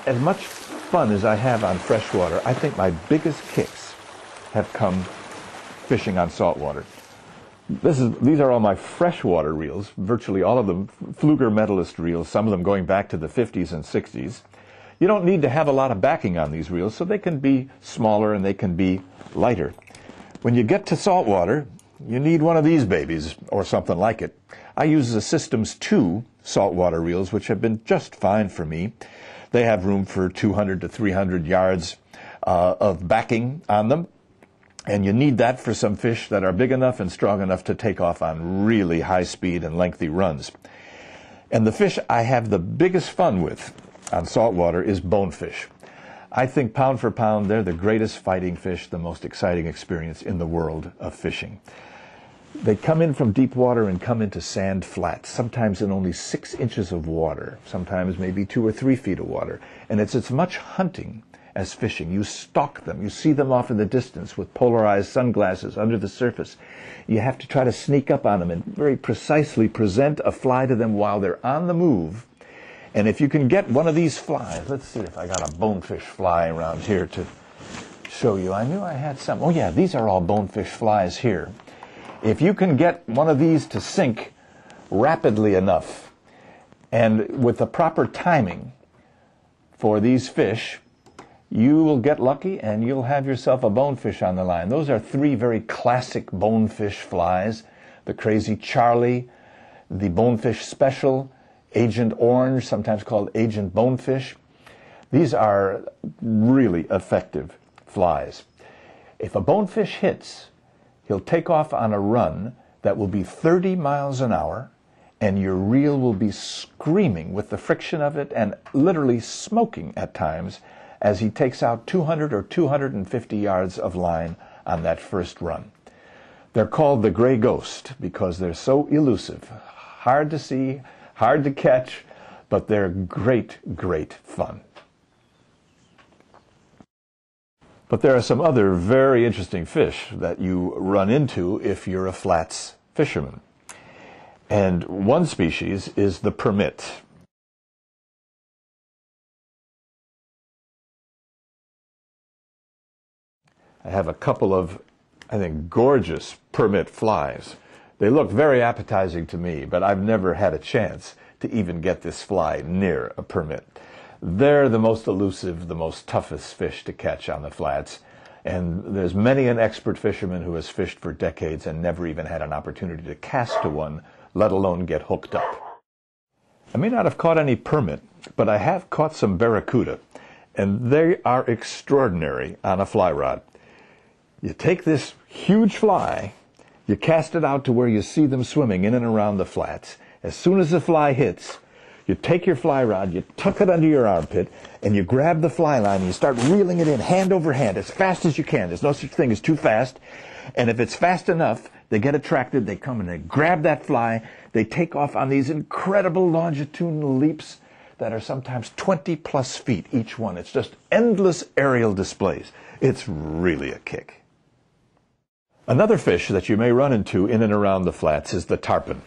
as much fun as I have on freshwater, I think my biggest kicks have come fishing on saltwater. These are all my freshwater reels, virtually all of them Pfluger medalist reels, some of them going back to the 50s and 60s. You don't need to have a lot of backing on these reels, so they can be smaller and they can be lighter. When you get to saltwater, you need one of these babies or something like it. I use the Systems 2 saltwater reels, which have been just fine for me. They have room for 200 to 300 yards of backing on them. And you need that for some fish that are big enough and strong enough to take off on really high speed and lengthy runs. And the fish I have the biggest fun with on saltwater is bonefish. I think pound for pound, they're the greatest fighting fish, the most exciting experience in the world of fishing. They come in from deep water and come into sand flats, sometimes in only 6 inches of water, sometimes maybe 2 or 3 feet of water. And it's as much hunting as fishing. You stalk them. You see them off in the distance with polarized sunglasses under the surface. You have to try to sneak up on them and very precisely present a fly to them while they're on the move. And if you can get one of these flies, let's see if I got a bonefish fly around here to show you. I knew I had some. Oh yeah, these are all bonefish flies here. If you can get one of these to sink rapidly enough and with the proper timing for these fish, you will get lucky and you'll have yourself a bonefish on the line. Those are 3 very classic bonefish flies: the Crazy Charlie, the Bonefish Special, Agent Orange, sometimes called Agent Bonefish. These are really effective flies. If a bonefish hits, he'll take off on a run that will be 30 miles an hour, and your reel will be screaming with the friction of it and literally smoking at times as he takes out 200 or 250 yards of line on that first run. They're called the gray ghost because they're so elusive, hard to see, hard to catch, but they're great, great fun. But there are some other very interesting fish that you run into if you're a flats fisherman. And one species is the permit. I have a couple of, I think, gorgeous permit flies. They look very appetizing to me, but I've never had a chance to even get this fly near a permit. They're the most elusive, the most toughest fish to catch on the flats, and there's many an expert fisherman who has fished for decades and never even had an opportunity to cast to one, let alone get hooked up. I may not have caught any permit, but I have caught some barracuda, and they are extraordinary on a fly rod. You take this huge fly, you cast it out to where you see them swimming in and around the flats. As soon as the fly hits, you take your fly rod, you tuck it under your armpit, and you grab the fly line and you start reeling it in hand over hand as fast as you can. There's no such thing as too fast. And if it's fast enough, they get attracted, they come and they grab that fly, they take off on these incredible longitudinal leaps that are sometimes 20 plus feet each one. It's just endless aerial displays. It's really a kick. Another fish that you may run into in and around the flats is the tarpon.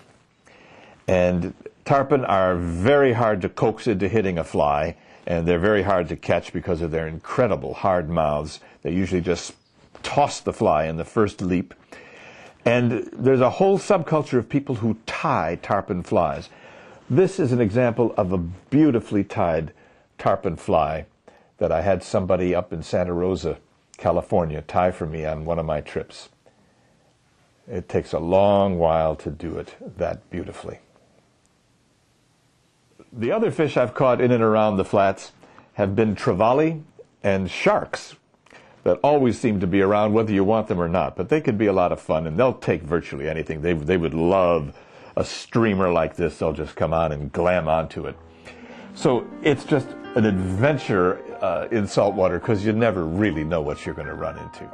And tarpon are very hard to coax into hitting a fly, and they're very hard to catch because of their incredible hard mouths. They usually just toss the fly in the first leap. And there's a whole subculture of people who tie tarpon flies. This is an example of a beautifully tied tarpon fly that I had somebody up in Santa Rosa, California, tie for me on one of my trips. It takes a long while to do it that beautifully. The other fish I've caught in and around the flats have been trevally and sharks that always seem to be around whether you want them or not. But they can be a lot of fun, and they'll take virtually anything. They would love a streamer like this. They'll just come on and glam onto it. So it's just an adventure in saltwater because you never really know what you're going to run into.